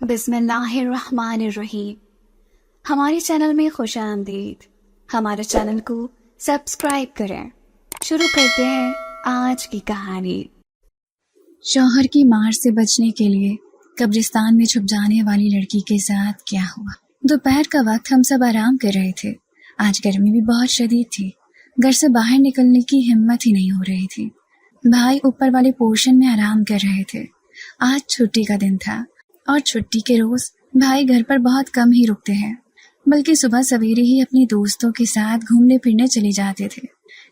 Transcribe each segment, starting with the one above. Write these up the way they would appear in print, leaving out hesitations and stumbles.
بسم اللہ الرحمن الرحیم۔ ہمارے چینل میں خوش آمدید۔ ہمارے چینل کو سبسکرائب کریں۔ شروع کرتے ہیں آج کی کہانی۔ شوہر کی مار سے بچنے کے لیے قبرستان میں چھپ جانے والی لڑکی کے ساتھ کیا ہوا۔ دوپہر کا وقت ہم سب آرام کر رہے تھے۔ آج گرمی بھی بہت شدید تھی، گھر سے باہر نکلنے کی ہمت ہی نہیں ہو رہی تھی۔ بھائی اوپر والے پورشن میں آرام کر رہے تھے۔ آج چھٹی کا دن تھا اور چھٹی کے روز بھائی گھر پر بہت کم ہی رکتے ہیں، بلکہ صبح سویرے ہی اپنے دوستوں کے ساتھ گھومنے پھرنے چلے جاتے تھے۔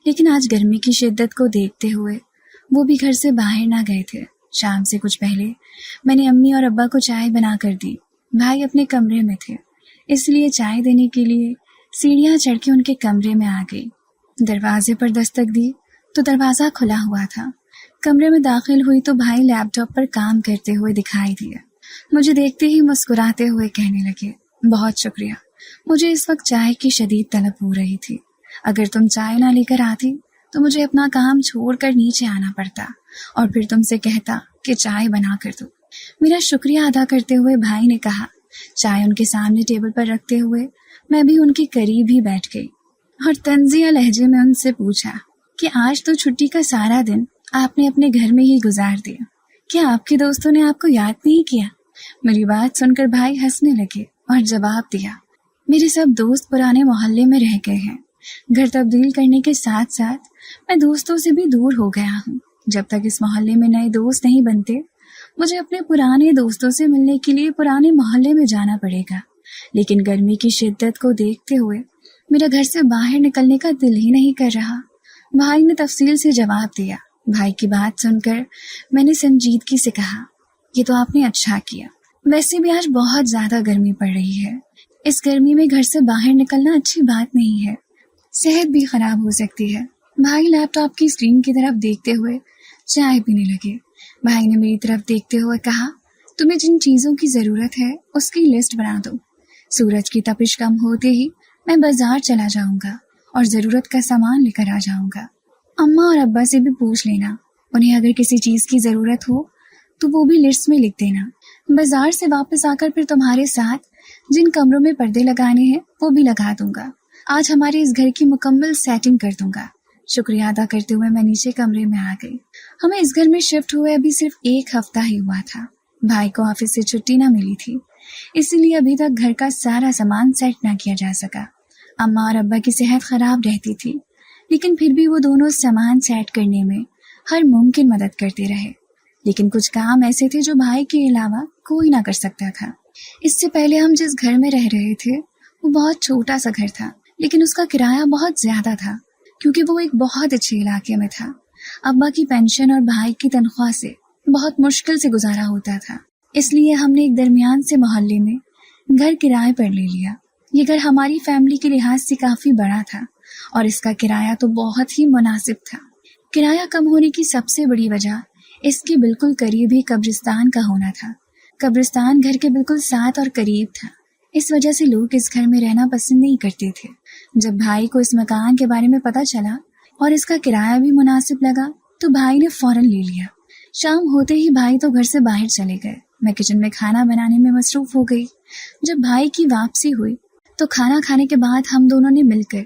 لیکن آج گرمی کی شدت کو دیکھتے ہوئے وہ بھی گھر سے باہر نہ گئے تھے۔ شام سے کچھ پہلے میں نے امی اور ابا کو چائے بنا کر دی۔ بھائی اپنے کمرے میں تھے، اس لیے چائے دینے کے لیے سیڑھیاں چڑھ کے ان کے کمرے میں آ گئی۔ دروازے پر دستک دی تو دروازہ کھلا ہوا تھا۔ کمرے میں داخل ہوئی تو بھائی لیپ ٹاپ پر کام کرتے ہوئے دکھائی دیا۔ مجھے دیکھتے ہی مسکراتے ہوئے کہنے لگے، بہت شکریہ، مجھے اس وقت چائے کی شدید طلب ہو رہی تھی۔ اگر تم چائے نہ لے کر آتی تو مجھے اپنا کام چھوڑ کر نیچے آنا پڑتا اور پھر تم سے کہتا کہ چائے بنا کر دو۔ میرا شکریہ ادا کرتے ہوئے بھائی نے کہا۔ چائے ان کے سامنے ٹیبل پر رکھتے ہوئے میں بھی ان کے قریب ہی بیٹھ گئی اور طنزیہ لہجے میں ان سے پوچھا کہ آج تو چھٹی کا سارا دن آپ نے اپنے گھر میں ہی گزار دیا، کیا آپ کے دوستوں نے آپ کو یاد نہیں کیا؟ میری بات سن کر بھائی ہنسنے لگے اور جواب دیا، میرے سب دوست پرانے محلے میں رہ گئے ہیں۔ گھر تبدیل کرنے کے ساتھ ساتھ میں دوستوں سے بھی دور ہو گیا ہوں۔ جب تک اس محلے میں نئے دوست نہیں بنتے مجھے اپنے پرانے دوستوں سے ملنے کے لیے پرانے محلے میں جانا پڑے گا۔ لیکن گرمی کی شدت کو دیکھتے ہوئے میرا گھر سے باہر نکلنے کا دل ہی نہیں کر رہا۔ بھائی نے تفصیل سے جواب دیا۔ بھائی کی بات سن کر میں نے سنجیدگی سے کہا، یہ تو آپ نے اچھا کیا، ویسے بھی آج بہت زیادہ گرمی پڑ رہی ہے۔ اس گرمی میں گھر سے باہر نکلنا اچھی بات نہیں ہے، صحت بھی خراب ہو سکتی ہے۔ بھائی لیپ ٹاپ کی اسکرین کی طرف دیکھتے ہوئے چائے پینے لگے۔ بھائی نے میری طرف دیکھتے ہوئے کہا، تمہیں جن چیزوں کی ضرورت ہے اس کی لسٹ بنا دو۔ سورج کی تپش کم ہوتے ہی میں بازار چلا جاؤں گا اور ضرورت کا سامان لے کر آ جاؤں گا۔ اماں اور ابا سے بھی پوچھ لینا، انہیں اگر کسی چیز کی ضرورت ہو تو وہ بھی لسٹ میں لکھ دینا۔ بازار سے واپس آ کر پھر تمہارے ساتھ جن کمروں میں پردے لگانے ہیں وہ بھی لگا دوں گا۔ آج ہمارے اس گھر کی مکمل سیٹنگ کر دوں گا۔ شکریہ ادا کرتے ہوئے میں نیچے کمرے میں آ گئی۔ ہمیں اس گھر میں شفٹ ہوئے ابھی صرف ایک ہفتہ ہی ہوا تھا۔ بھائی کو آفس سے چھٹی نہ ملی تھی، اسی لیے ابھی تک گھر کا سارا سامان سیٹ نہ کیا جا سکا۔ اماں اور ابا کی صحت خراب رہتی تھی، لیکن پھر بھی وہ دونوں سامان سیٹ کرنے میں ہر ممکن مدد کرتے رہے۔ لیکن کچھ کام ایسے تھے جو بھائی کے علاوہ کوئی نہ کر سکتا تھا۔ اس سے پہلے ہم جس گھر میں رہ رہے تھے وہ بہت چھوٹا سا گھر تھا، لیکن اس کا کرایہ بہت زیادہ تھا کیونکہ وہ ایک بہت اچھے علاقے میں تھا۔ ابا کی پینشن اور بھائی کی تنخواہ سے بہت مشکل سے گزارا ہوتا تھا، اس لیے ہم نے ایک درمیان سے محلے میں گھر کرائے پر لے لیا۔ یہ گھر ہماری فیملی کے لحاظ سے کافی بڑا تھا اور اس کا کرایہ تو بہت ہی مناسب تھا۔ کرایہ کم ہونے کی سب سے بڑی وجہ اس کے بالکل قریب ہی قبرستان کا ہونا تھا۔ قبرستان گھر کے بالکل ساتھ اور قریب تھا، اس وجہ سے لوگ اس گھر میں رہنا پسند نہیں کرتے تھے۔ جب بھائی کو اس مکان کے بارے میں پتہ چلا اور اس کا کرایہ بھی مناسب لگا تو بھائی نے فوراً لے لیا۔ شام ہوتے ہی بھائی تو گھر سے باہر چلے گئے۔ میں کچن میں کھانا بنانے میں مصروف ہو گئی۔ جب بھائی کی واپسی ہوئی تو کھانا کھانے کے بعد ہم دونوں نے مل کر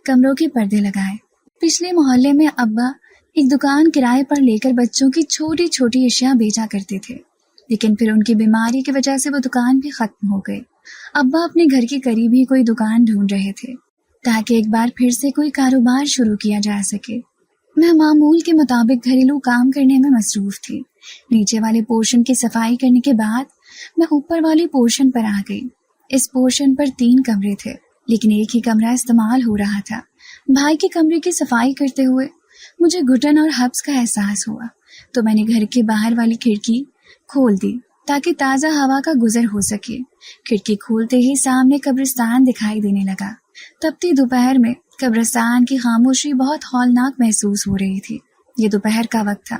کمروں کے پردے لگائے۔ پچھلے محلے میں ابا ایک دکان کرائے پر لے کر بچوں کی چھوٹی چھوٹی اشیاء بیچا کرتے تھے، لیکن پھر ان کی بیماری کی وجہ سے وہ دکان بھی ختم ہو گئی۔ ابا اپنے گھر کے قریب ہی کوئی دکان ڈھونڈ رہے تھے تاکہ ایک بار پھر سے کوئی کاروبار شروع کیا جا سکے۔ میں معمول کے مطابق گھریلو کام کرنے میں مصروف تھی۔ نیچے والے پورشن کی صفائی کرنے کے بعد میں اوپر والے پورشن پر آ گئی۔ اس پورشن پر 3 کمرے تھے، لیکن ایک ہی کمرہ استعمال ہو رہا تھا۔ بھائی کے کمرے کی صفائی کرتے ہوئے مجھے گھٹن اور حبس کا احساس ہوا تو میں نے گھر کے باہر والی کھڑکی کھول دی تاکہ تازہ ہوا کا گزر ہو سکے۔ کھڑکی کھولتے ہی سامنے قبرستان دکھائی دینے لگا۔ تپتی دوپہر میں قبرستان کی خاموشی بہت ہولناک محسوس ہو رہی تھی۔ یہ دوپہر کا وقت تھا،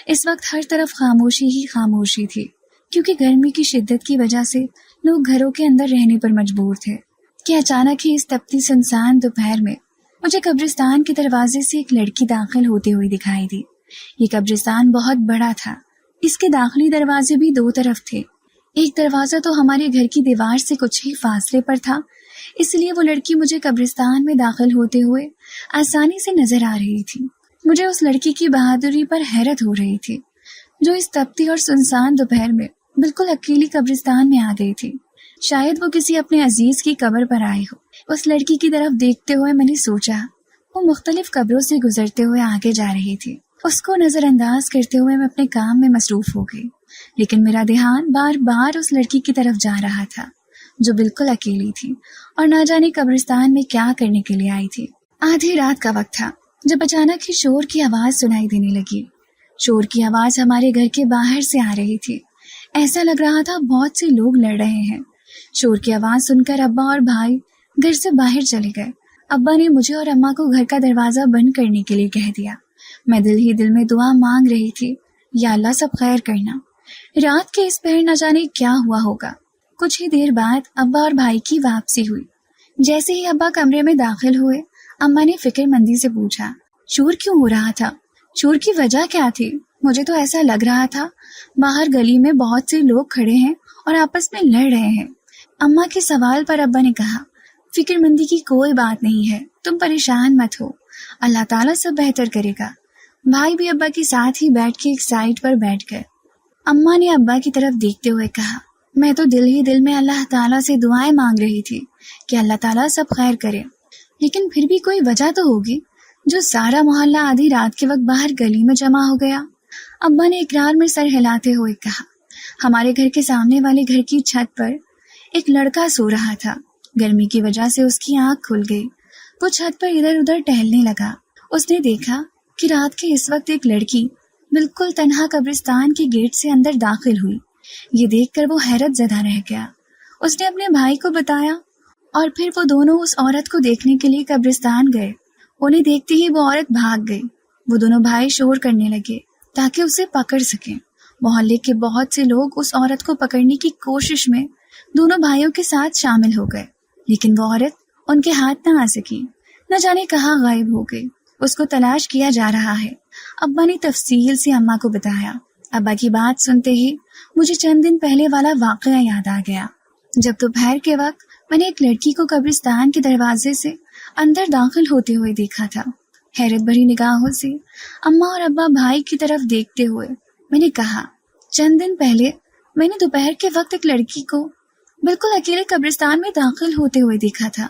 اس وقت ہر طرف خاموشی ہی خاموشی تھی، کیونکہ گرمی کی شدت کی وجہ سے لوگ گھروں کے اندر رہنے پر مجبور تھے کہ اچانک ہی اس تپتی سنسان دوپہر میں مجھے قبرستان کے دروازے سے ایک لڑکی داخل ہوتے ہوئی دکھائی دی۔ یہ قبرستان بہت بڑا تھا، اس کے داخلی دروازے بھی 2 طرف تھے، ایک دروازہ تو ہمارے گھر کی دیوار سے کچھ ہی فاصلے پر تھا، اس لیے وہ لڑکی مجھے قبرستان میں داخل ہوتے ہوئے آسانی سے نظر آ رہی تھی۔ مجھے اس لڑکی کی بہادری پر حیرت ہو رہی تھی جو اس تپتی اور سنسان دوپہر میں بالکل اکیلی قبرستان میں آ گئی تھی۔ شاید وہ کسی اپنے عزیز کی قبر پر آئی ہو۔ اس لڑکی کی طرف دیکھتے ہوئے میں نے سوچا وہ مختلف قبروں سے گزرتے ہوئے آگے جا رہی تھی۔ اس کو نظر انداز کرتے ہوئے میں اپنے کام میں مصروف ہو گئی، لیکن میرا دھیان بار بار اس لڑکی کی طرف جا رہا تھا جو بالکل اکیلی تھی اور نہ جانے قبرستان میں کیا کرنے کے لیے آئی تھی۔ آدھی رات کا وقت تھا جب اچانک ہی شور کی آواز سنائی دینے لگی۔ شور کی آواز ہمارے گھر کے باہر سے آ رہی تھی۔ ایسا لگ رہا تھا بہت سے لوگ لڑ رہے ہیں۔ شور کی آواز سن کر ابا اور بھائی گھر سے باہر چلے گئے۔ ابا نے مجھے اور اماں کو گھر کا دروازہ بند کرنے کے لیے کہہ دیا۔ میں دل ہی دل میں دعا مانگ رہی تھی، یا اللہ سب خیر کرنا۔ رات کے اس پہر نہ جانے کیا ہوا ہوگا۔ کچھ ہی دیر بعد ابا اور بھائی کی واپسی ہوئی۔ جیسے ہی ابا کمرے میں داخل ہوئے، اماں نے فکر مندی سے پوچھا، شور کیوں ہو رہا تھا؟ شور کی وجہ کیا تھی؟ مجھے تو ایسا لگ رہا تھا باہر گلی میں بہت سے لوگ کھڑے ہیں اور آپس میں لڑ رہے ہیں۔ اماں کے سوال پر ابا نے کہا، فکر مندی کی کوئی بات نہیں ہے، تم پریشان مت ہو، اللہ تعالیٰ سب بہتر کرے گا۔ بھائی بھی ابا کے ساتھ ہی بیٹھ کے ایک سائڈ پر بیٹھ گئے۔ اماں نے ابا کی طرف دیکھتے ہوئے کہا، میں تو دل ہی دل میں اللہ تعالیٰ سے دعائیں مانگ رہی تھی کہ اللہ تعالیٰ سب خیر کرے، لیکن پھر بھی کوئی وجہ تو ہوگی جو سارا محلہ آدھی رات کے وقت باہر گلی میں جمع ہو گیا۔ ابا نے اقرار میں سر ہلاتے ہوئے کہا، ہمارے گھر کے سامنے والے گھر کی چھت پر ایک لڑکا سو رہا تھا۔ گرمی کی وجہ سے اس کی آنکھ کھل گئی۔ وہ چھت پر ادھر ادھر ٹہلنے لگا۔ اس نے دیکھا کہ رات کے اس وقت ایک لڑکی بالکل تنہا قبرستان کے گیٹ سے اندر داخل ہوئی۔ یہ دیکھ کر وہ حیرت زدہ رہ گیا۔ اس نے اپنے بھائی کو بتایا اور پھر وہ دونوں اس عورت کو دیکھنے کے لیے قبرستان گئے۔ انہیں دیکھتے ہی وہ عورت بھاگ گئی۔ وہ دونوں بھائی شور کرنے لگے تاکہ اسے پکڑ سکیں۔ محلے کے بہت سے لوگ اس عورت کو پکڑنے کی کوشش میں دونوں بھائیوں کے ساتھ شامل ہو گئے، لیکن وہ عورت ان کے ہاتھ نہ آ سکی، نہ جانے کہاں غائب ہو گئی۔ اس کو تلاش کیا جا رہا ہے۔ ابا نے تفصیل سے اماں کو بتایا۔ ابا کی بات سنتے ہی مجھے چند دن پہلے والا واقعہ یاد آ گیا، جب دوپہر کے وقت میں نے ایک لڑکی کو قبرستان کے دروازے سے اندر داخل ہوتے ہوئے دیکھا تھا۔ حیرت بھری نگاہوں سے اماں اور ابا بھائی کی طرف دیکھتے ہوئے میں نے کہا، چند دن پہلے میں نے دوپہر کے وقت ایک لڑکی کو بالکل اکیلے قبرستان میں داخل ہوتے ہوئے دیکھا تھا۔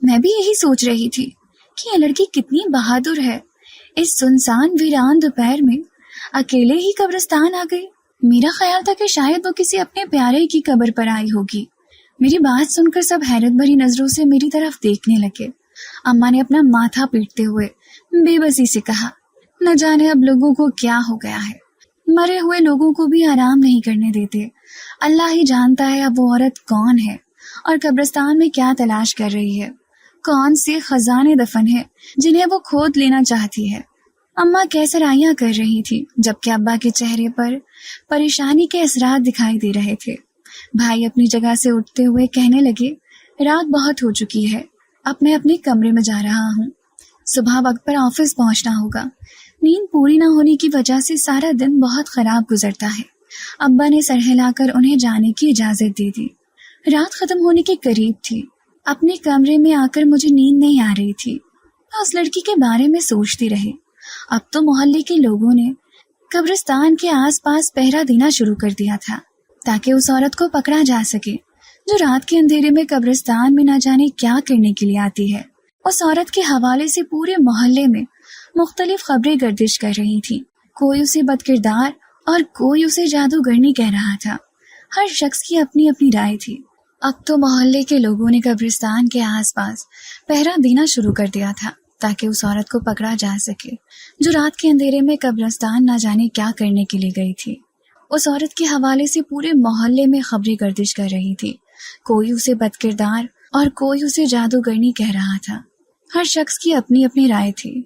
میں بھی یہی سوچ رہی تھی کہ یہ لڑکی کتنی بہادر ہے، اس سنسان ویران دوپہر میں اکیلے ہی قبرستان آ گئی۔ میرا خیال تھا کہ شاید وہ کسی اپنے پیارے کی قبر پر آئی ہوگی۔ میری بات سن کر سب حیرت بھری نظروں سے میری طرف دیکھنے لگے۔ اماں نے اپنا ماتھا پیٹتے ہوئے بے بسی سے کہا، نہ جانے اب لوگوں کو کیا ہو گیا ہے، مرے ہوئے لوگوں کو بھی آرام نہیں کرنے دیتے۔ اللہ ہی جانتا ہے اب وہ عورت کون ہے اور قبرستان میں کیا تلاش کر رہی ہے، کون سے خزانے دفن ہے جنہیں وہ کھود لینا چاہتی ہے۔ اماں کیسرائیاں کر رہی تھی جبکہ ابا کے چہرے پر پریشانی کے اثرات دکھائی دے رہے تھے۔ بھائی اپنی جگہ سے اٹھتے ہوئے کہنے لگے، رات بہت ہو چکی ہے، اب میں اپنے کمرے میں جا رہا ہوں، صبح وقت پر آفس پہنچنا ہوگا۔ نیند پوری نہ ہونے کی وجہ سے سارا دن بہت خراب گزرتا ہے۔ ابا نے سر ہلا کر انہیں جانے کی اجازت دے دی۔ رات ختم ہونے کے قریب تھی۔ اپنے کمرے میں آ کر مجھے نیند نہیں آ رہی تھی۔ میں اس لڑکی کے بارے میں سوچتی رہی۔ اب تو محلے کے لوگوں نے قبرستان کے آس پاس پہرا دینا شروع کر دیا تھا تاکہ اس عورت کو پکڑا جا سکے جو رات کے اندھیرے میں قبرستان میں نہ جانے کیا کرنے کے لیے آتی ہے۔ اس عورت کے حوالے سے پورے محلے میں مختلف خبریں گردش کر رہی تھیں۔ کوئی اسے بد کردار اور کوئی اسے جادوگرنی کہہ رہا تھا۔ ہر شخص کی اپنی اپنی رائے تھی۔ اب تو محلے کے لوگوں نے قبرستان کے آس پاس پہرا دینا شروع کر دیا تھا تاکہ اس عورت کو پکڑا جا سکے جو رات کے اندھیرے میں قبرستان نہ جانے کیا کرنے کے لیے گئی تھی۔ اس عورت کے حوالے سے پورے محلے میں خبریں گردش کر رہی تھی۔ کوئی اسے بد کردار اور کوئی اسے جادوگرنی کہہ رہا تھا۔ ہر شخص کی اپنی اپنی رائے تھی۔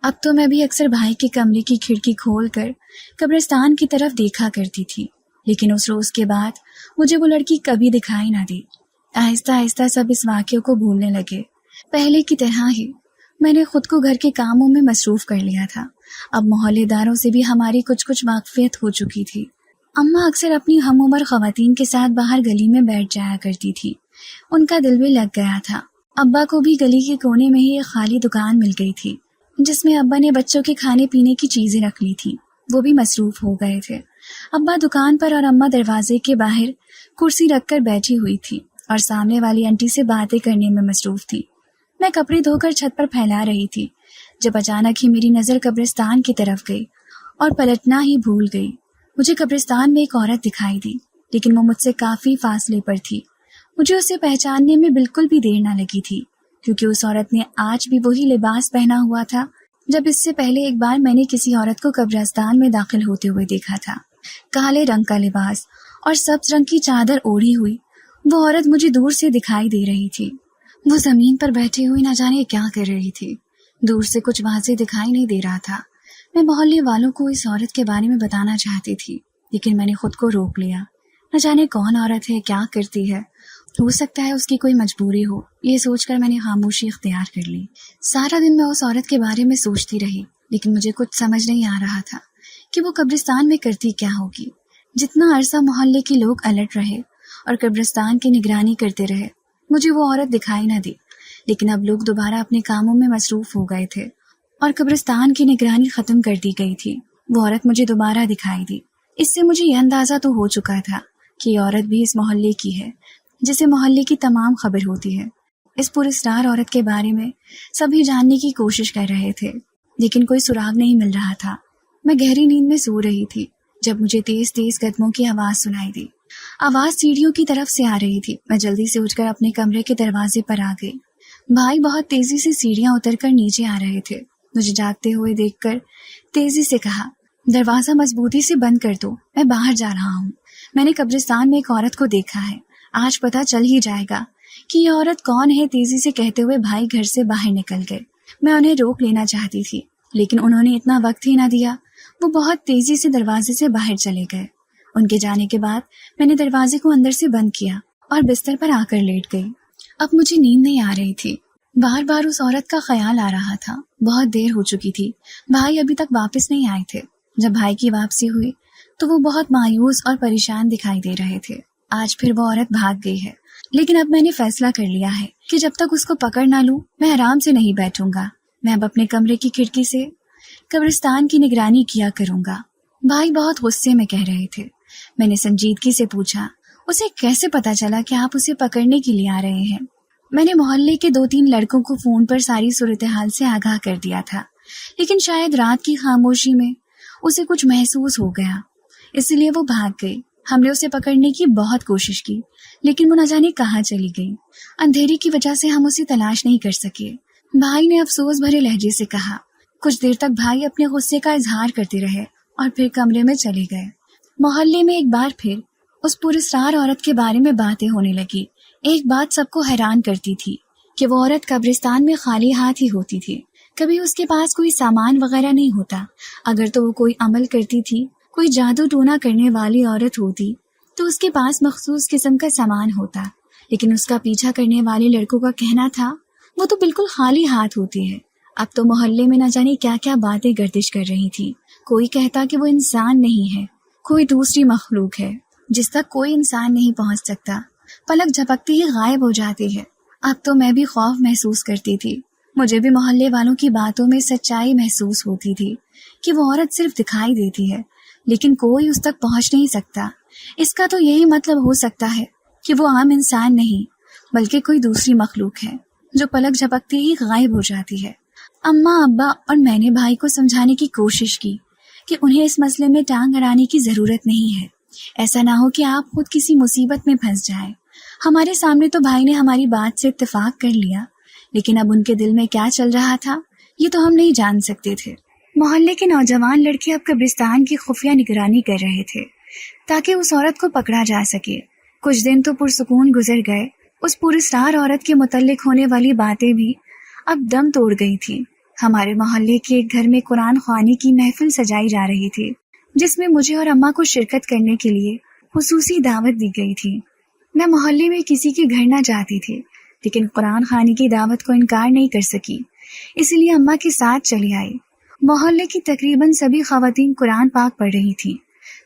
اب تو میں بھی اکثر بھائی کے کمرے کی کھڑکی کھول کر قبرستان کی طرف دیکھا کرتی تھی، لیکن اس روز کے بعد مجھے وہ لڑکی کبھی دکھائی نہ دی۔ آہستہ آہستہ سب اس واقعے کو بھولنے لگے۔ پہلے کی طرح ہی میں نے خود کو گھر کے کاموں میں مصروف کر لیا تھا۔ اب محلے داروں سے بھی ہماری کچھ واقفیت ہو چکی تھی۔ اماں اکثر اپنی ہم عمر خواتین کے ساتھ باہر گلی میں بیٹھ جایا کرتی تھی. ان کا دل بھی لگ گیا تھا. ابا کو بھی گلی کے کونے میں ہی ایک خالی دکان مل گئی تھی جس میں ابا نے بچوں کے کھانے پینے کی چیزیں رکھ لی تھی. وہ بھی مصروف ہو گئے تھے. ابا دکان پر اور اماں دروازے کے باہر کرسی رکھ کر بیٹھی ہوئی تھی اور سامنے والی آنٹی سے باتیں کرنے میں مصروف تھی. میں کپڑے دھو کر چھت پر پھیلا رہی تھی جب اچانک ہی میری نظر قبرستان کی طرف گئی اور پلٹنا ہی بھول گئی. مجھے قبرستان میں ایک عورت دکھائی دی لیکن وہ مجھ سے کافی فاصلے پر تھی. مجھے اسے پہچاننے میں بالکل بھی دیر نہ لگی تھی کیونکہ اس عورت نے آج بھی وہی لباس پہنا ہوا تھا جب اس سے پہلے ایک بار میں نے کسی عورت کو قبرستان میں داخل ہوتے ہوئے دیکھا تھا. کالے رنگ کا لباس اور سبز رنگ کی چادر اوڑھی ہوئی وہ عورت مجھے دور سے دکھائی دے رہی تھی. وہ زمین پر بیٹھی ہوئی نہ جانے کیا کر رہی تھی. دور سے کچھ واضح دکھائی نہیں دے رہا تھا. میں محلے والوں کو اس عورت کے بارے میں بتانا چاہتی تھی لیکن میں نے خود کو روک لیا. نہ جانے کون عورت ہے, کیا کرتی ہے, ہو سکتا ہے اس کی کوئی مجبوری ہو. یہ سوچ کر میں نے خاموشی اختیار کر لی. سارا دن میں اس عورت کے بارے میں سوچتی رہی لیکن مجھے کچھ سمجھ نہیں آ رہا تھا کہ وہ قبرستان میں کرتی کیا ہوگی. جتنا عرصہ محلے کے لوگ الرٹ رہے اور قبرستان کی نگرانی کرتے رہے مجھے وہ عورت دکھائی نہ دی. لیکن اب لوگ دوبارہ اپنے کاموں میں مصروف ہو گئے تھے اور قبرستان کی نگرانی ختم کر دی گئی تھی. وہ عورت مجھے دوبارہ دکھائی دی. اس سے مجھے یہ اندازہ تو ہو چکا تھا کہ یہ عورت بھی اس محلے کی ہے جسے محلے کی تمام خبر ہوتی ہے. اس پراسرار عورت کے بارے میں سبھی جاننے کی کوشش کر رہے تھے لیکن کوئی سراغ نہیں مل رہا تھا. میں گہری نیند میں سو رہی تھی جب مجھے تیز تیز قدموں کی آواز سنائی دی. آواز سیڑھیوں کی طرف سے آ رہی تھی. میں جلدی سے اٹھ کر اپنے کمرے کے دروازے پر آ گئی. بھائی بہت تیزی سے سیڑھیاں اتر کر نیچے آ رہے تھے. مجھے جاگتے ہوئے دیکھ کر تیزی سے کہا, دروازہ مضبوطی سے بند کر دو, میں باہر جا رہا ہوں. میں نے قبرستان میں ایک عورت کو دیکھا ہے, آج پتہ چل ہی جائے گا کہ یہ عورت کون ہے, تیزی سے کہتے ہوئے بھائی گھر سے باہر نکل گئے. میں انہیں روک لینا چاہتی تھی لیکن انہوں نے اتنا وقت ہی نہ دیا. وہ بہت تیزی سے دروازے سے باہر چلے گئے. ان کے جانے کے بعد میں نے دروازے کو اندر سے بند کیا اور بستر پر آ کر لیٹ گئی. اب مجھے نیند نہیں آ رہی تھی. بار بار اس عورت کا خیال آ رہا تھا. بہت دیر ہو چکی تھی. بھائی ابھی تک واپس نہیں آئے تھے. جب بھائی کی واپسی ہوئی تو وہ بہت مایوس اور پریشان دکھائی دے رہے تھے. آج پھر وہ عورت بھاگ گئی ہے لیکن اب میں نے فیصلہ کر لیا ہے کہ جب تک اس کو پکڑ نہ لوں میں آرام سے نہیں بیٹھوں گا. میں اب اپنے کمرے کی کھڑکی سے قبرستان کی نگرانی کیا کروں گا. بھائی بہت غصے میں کہہ رہے تھے. میں نے سنجیدگی سے پوچھا, اسے کیسے پتا چلا کہ آپ اسے پکڑنے کے لیے آ رہے ہیں؟ میں نے محلے کے 2-3 لڑکوں کو فون پر ساری صورتحال سے آگاہ کر دیا تھا لیکن شاید رات کی خاموشی میں اسے کچھ محسوس ہو گیا اس لیے وہ بھاگ گئی. ہم نے اسے پکڑنے کی بہت کوشش کی لیکن وہ نہ جانے کہاں چلی گئی. اندھیری کی وجہ سے ہم اسے تلاش نہیں کر سکے. بھائی نے افسوس بھرے لہجے سے کہا. کچھ دیر تک بھائی اپنے غصے کا اظہار کرتے رہے اور پھر کمرے میں چلے گئے. محلے میں ایک بار پھر اس پراسرار عورت کے بارے میں باتیں ہونے لگی. ایک بات سب کو حیران کرتی تھی کہ وہ عورت قبرستان میں خالی ہاتھ ہی ہوتی تھی. کبھی اس کے پاس کوئی سامان وغیرہ نہیں ہوتا. اگر تو وہ کوئی عمل کرتی تھی, کوئی جادو ٹونا کرنے والی عورت ہوتی تو اس کے پاس مخصوص قسم کا سامان ہوتا. لیکن اس کا پیچھا کرنے والے لڑکوں کا کہنا تھا وہ تو بالکل خالی ہاتھ ہوتی ہے. اب تو محلے میں نہ جانے کیا کیا باتیں گردش کر رہی تھی. کوئی کہتا کہ وہ انسان نہیں ہے, کوئی دوسری مخلوق ہے جس تک کوئی انسان نہیں پہنچ سکتا, پلک جھپکتی ہی غائب ہو جاتی ہے. اب تو میں بھی خوف محسوس کرتی تھی. مجھے بھی محلے والوں کی باتوں میں سچائی محسوس ہوتی تھی کہ وہ عورت صرف دکھائی دیتی ہے لیکن کوئی اس تک پہنچ نہیں سکتا. اس کا تو یہی مطلب ہو سکتا ہے کہ وہ عام انسان نہیں بلکہ کوئی دوسری مخلوق ہے جو پلک جھپکتی ہی غائب ہو جاتی ہے. اماں, ابا اور میں نے بھائی کو سمجھانے کی کوشش کی کہ انہیں اس مسئلے میں ٹانگ اڑانے کی ضرورت نہیں ہے. ایسا نہ ہو کہ آپ خود کسی مصیبت میں پھنس جائیں. ہمارے سامنے تو بھائی نے ہماری بات سے اتفاق کر لیا لیکن اب ان کے دل میں کیا چل رہا تھا یہ تو ہم نہیں جان سکتے تھے. محلے کے نوجوان لڑکے اب قبرستان کی خفیہ نگرانی کر رہے تھے تاکہ اس عورت کو پکڑا جا سکے. کچھ دن تو پرسکون گزر گئے. اس پراسرار عورت کے متعلق ہونے والی باتیں بھی اب دم توڑ گئی تھی. ہمارے محلے کے ایک گھر میں قرآن خوانی کی محفل سجائی جا رہی تھی جس میں مجھے اور اماں کو شرکت کرنے کے لیے خصوصی دعوت دی گئی تھی. میں محلے میں کسی کے گھر نہ جاتی تھی لیکن قرآن خوانی کی دعوت کو انکار نہیں کر سکی, اس لیے اماں کے ساتھ چلی آئی. محلے کی تقریباً سبھی خواتین قرآن پاک پڑھ رہی تھیں.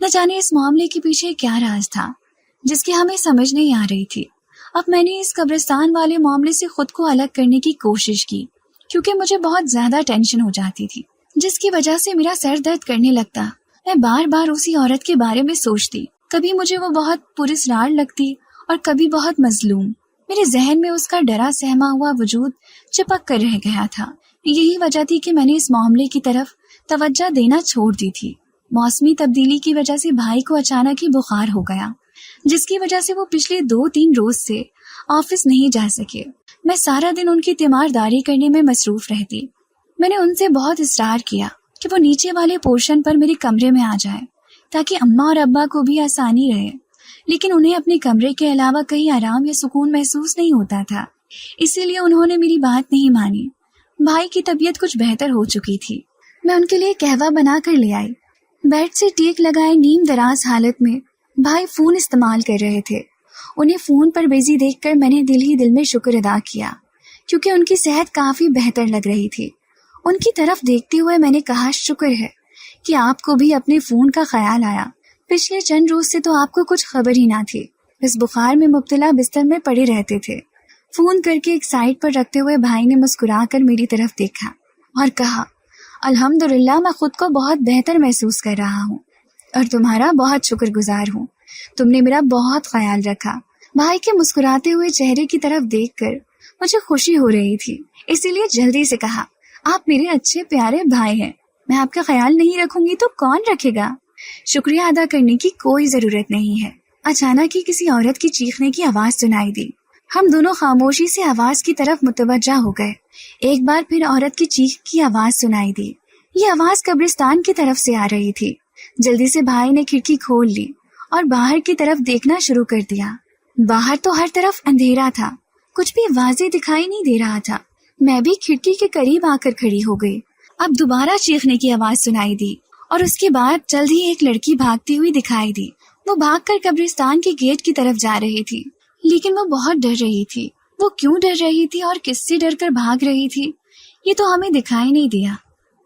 نہ جانے اس معاملے کے پیچھے کیا راز تھا جس کی ہمیں سمجھ نہیں آ رہی تھی۔ اب میں نے اس قبرستان والے معاملے سے خود کو الگ کرنے کی کوشش کی، کیونکہ مجھے بہت زیادہ ٹینشن ہو جاتی تھی، جس کی وجہ سے میرا سر درد کرنے لگتا۔ میں بار بار اسی عورت کے بارے میں سوچتی، کبھی مجھے وہ بہت پراسرار لگتی اور کبھی بہت مظلوم۔ میرے ذہن میں اس کا ڈرا سہما ہوا وجود چپک کر رہ گیا تھا۔ یہی وجہ تھی کہ میں نے اس معاملے کی طرف توجہ دینا چھوڑ دی تھی۔ موسمی تبدیلی کی وجہ سے بھائی کو اچانک ہی بخار ہو گیا، جس کی وجہ سے وہ پچھلے 2-3 روز سے آفس نہیں جا سکے۔ میں سارا دن ان کی تیمارداری کرنے میں مصروف رہتی۔ میں نے ان سے بہت اصرار کیا کہ وہ نیچے والے پورشن پر میرے کمرے میں آ جائیں تاکہ اماں اور ابا کو بھی آسانی رہے، لیکن انہیں اپنے کمرے کے علاوہ کہیں آرام یا سکون محسوس نہیں ہوتا تھا، اسی لیے انہوں نے میری بات نہیں مانی۔ بھائی کی طبیعت کچھ بہتر ہو چکی تھی۔ میں ان کے لیے قہوہ بنا کر لے آئی۔ بیڈ سے ٹیک لگائے نیم دراز حالت میں بھائی فون استعمال کر رہے تھے۔ انہیں فون پر بزی دیکھ کر میں نے دل ہی دل میں شکر ادا کیا، کیونکہ ان کی صحت کافی بہتر لگ رہی تھی۔ ان کی طرف دیکھتے ہوئے میں نے کہا، شکر ہے کہ آپ کو بھی اپنے فون کا خیال آیا۔ پچھلے چند روز سے تو آپ کو کچھ خبر ہی نہ تھی، بس بخار میں مبتلا بستر میں پڑے رہتے تھے۔ فون کر کے ایک سائڈ پر رکھتے ہوئے بھائی نے مسکرا کر میری طرف دیکھا اور کہا، الحمدللہ میں خود کو بہت بہتر محسوس کر رہا ہوں اور تمہارا بہت شکر گزار ہوں، تم نے میرا بہت خیال رکھا۔ بھائی کے مسکراتے ہوئے چہرے کی طرف دیکھ کر مجھے خوشی ہو رہی تھی، اسی لیے جلدی سے کہا، آپ میرے اچھے پیارے بھائی ہیں، میں آپ کا خیال نہیں رکھوں گی تو کون رکھے گا؟ شکریہ ادا کرنے کی کوئی ضرورت نہیں ہے۔ اچانک ہی کسی عورت کی چیخنے کی آواز سنائی دی۔ ہم دونوں خاموشی سے آواز کی طرف متوجہ ہو گئے۔ ایک بار پھر عورت کی چیخ کی آواز سنائی دی۔ یہ آواز قبرستان کی طرف سے آ رہی تھی۔ جلدی سے بھائی نے کھڑکی کھول لی اور باہر کی طرف دیکھنا شروع کر دیا۔ باہر تو ہر طرف اندھیرا تھا، کچھ بھی واضح دکھائی نہیں دے رہا تھا۔ میں بھی کھڑکی کے قریب آ کر کھڑی ہو گئی۔ اب دوبارہ چیخنے کی آواز سنائی دی اور اس کے بعد جلد ہی ایک لڑکی بھاگتی ہوئی دکھائی دی۔ وہ بھاگ کر قبرستان کے گیٹ کی طرف جا رہی تھی، لیکن وہ بہت ڈر رہی تھی۔ وہ کیوں ڈر رہی تھی اور کس سے ڈر کر بھاگ رہی تھی یہ تو ہمیں دکھائی نہیں دیا،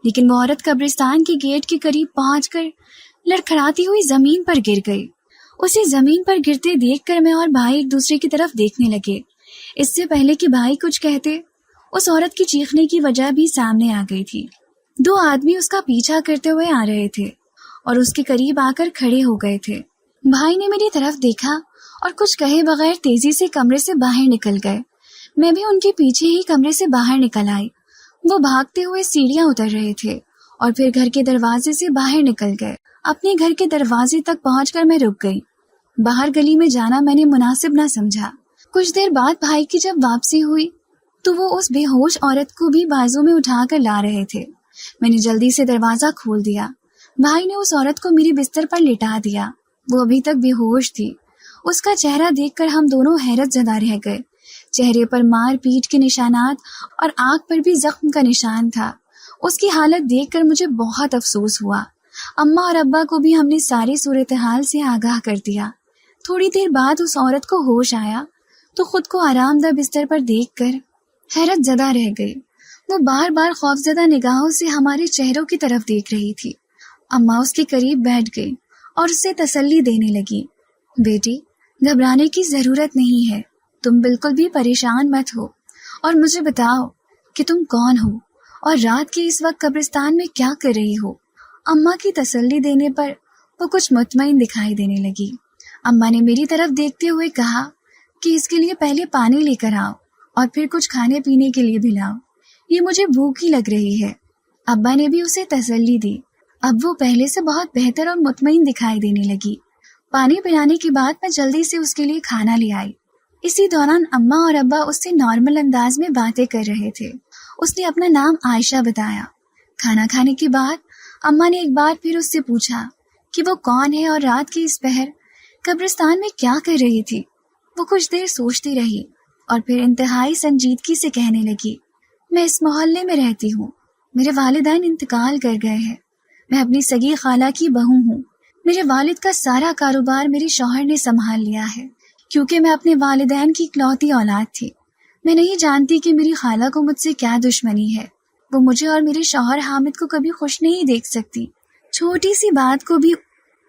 لیکن وہ عورت قبرستان کے گیٹ کے قریب پہنچ کر لڑکھڑاتی ہوئی زمین پر گر گئی۔ اسے زمین پر گرتے دیکھ کر میں اور بھائی ایک دوسرے کی طرف دیکھنے لگے۔ اس سے پہلے کہ بھائی کچھ کہتے، اس عورت کی چیخنے کی وجہ بھی سامنے آ گئی تھی۔ 2 آدمی اس کا پیچھا کرتے ہوئے آ رہے تھے اور اس کے قریب آ کر کھڑے ہو گئے تھے۔ بھائی نے میری طرف دیکھا اور کچھ کہے بغیر تیزی سے کمرے سے باہر نکل گئے۔ میں بھی ان کے پیچھے ہی کمرے سے باہر نکل آئی۔ وہ بھاگتے ہوئے سیڑھیاں اتر رہے تھے اور پھر گھر کے دروازے سے باہر نکل گئے۔ اپنے گھر کے دروازے تک پہنچ کر میں رک گئی۔ باہر گلی میں جانا میں نے مناسب نہ سمجھا۔ کچھ دیر بعد بھائی کی جب واپسی ہوئی تو وہ اس بے ہوش عورت کو بھی بازو میں اٹھا کر لا رہے تھے۔ میں نے جلدی سے دروازہ کھول دیا۔ بھائی نے اس عورت کو میری بستر پر لٹا دیا۔ وہ ابھی تک بے ہوش تھی۔ اس کا چہرہ دیکھ کر ہم دونوں حیرت زدہ رہ گئے۔ چہرے پر مار پیٹ کے نشانات اور آنکھ پر بھی زخم کا نشان تھا۔ اس کی حالت دیکھ کر مجھے بہت افسوس ہوا۔ اماں اور ابا کو بھی ہم نے ساری صورتحال سے آگاہ کر دیا۔ تھوڑی دیر بعد اس عورت کو ہوش آیا تو خود کو آرام دہ بستر پر دیکھ کر حیرت زدہ رہ گئی۔ وہ بار بار خوفزدہ نگاہوں سے ہمارے چہروں کی طرف دیکھ رہی تھی۔ اماں اس کے قریب بیٹھ گئی اور اسے تسلی دینے لگی۔ بیٹی، گھبرانے کی ضرورت نہیں ہے، تم بالکل بھی پریشان مت ہو اور مجھے بتاؤ کہ تم کون ہو اور رات کے اس وقت قبرستان میں کیا کر رہی ہو۔ اماں کی تسلی دینے پر وہ کچھ مطمئن دکھائی دینے لگی۔ اماں نے میری طرف دیکھتے ہوئے کہا کہ اس کے لیے پہلے پانی لے کر آؤ اور پھر کچھ کھانے پینے کے لیے بھی لاؤ، یہ مجھے بھوک ہی لگ رہی ہے۔ ابا نے بھی اسے تسلی دی۔ اب وہ پہلے سے بہت بہتر اور مطمئن دکھائی دینے لگی۔ پانی پلانے کے بعد میں جلدی سے اس کے لیے کھانا لے آئی۔ اسی دوران اماں اور ابا اس سے نارمل انداز میں باتیں کر رہے تھے۔ اس نے اپنا نام عائشہ بتایا۔ کھانا کھانے کے بعد اماں نے ایک بار پھر اس سے پوچھا کہ وہ کون ہے اور رات کے اس پہر قبرستان میں کیا کر رہی تھی۔ وہ کچھ دیر سوچتی رہی اور پھر انتہائی سنجیدگی سے کہنے لگی، میں اس محلے میں رہتی ہوں، میرے والدین انتقال کر گئے ہیں، میں اپنی سگی خالہ کی بہو ہوں، میرے والد کا سارا کاروبار میرے شوہر نے سنبھال لیا ہے کیونکہ میں اپنے والدین کی اکلوتی اولاد تھی۔ میں نہیں جانتی کہ میری خالہ کو مجھ سے کیا دشمنی ہے، وہ مجھے اور میرے شوہر حامد کو کبھی خوش نہیں دیکھ سکتی۔ چھوٹی سی بات کو بھی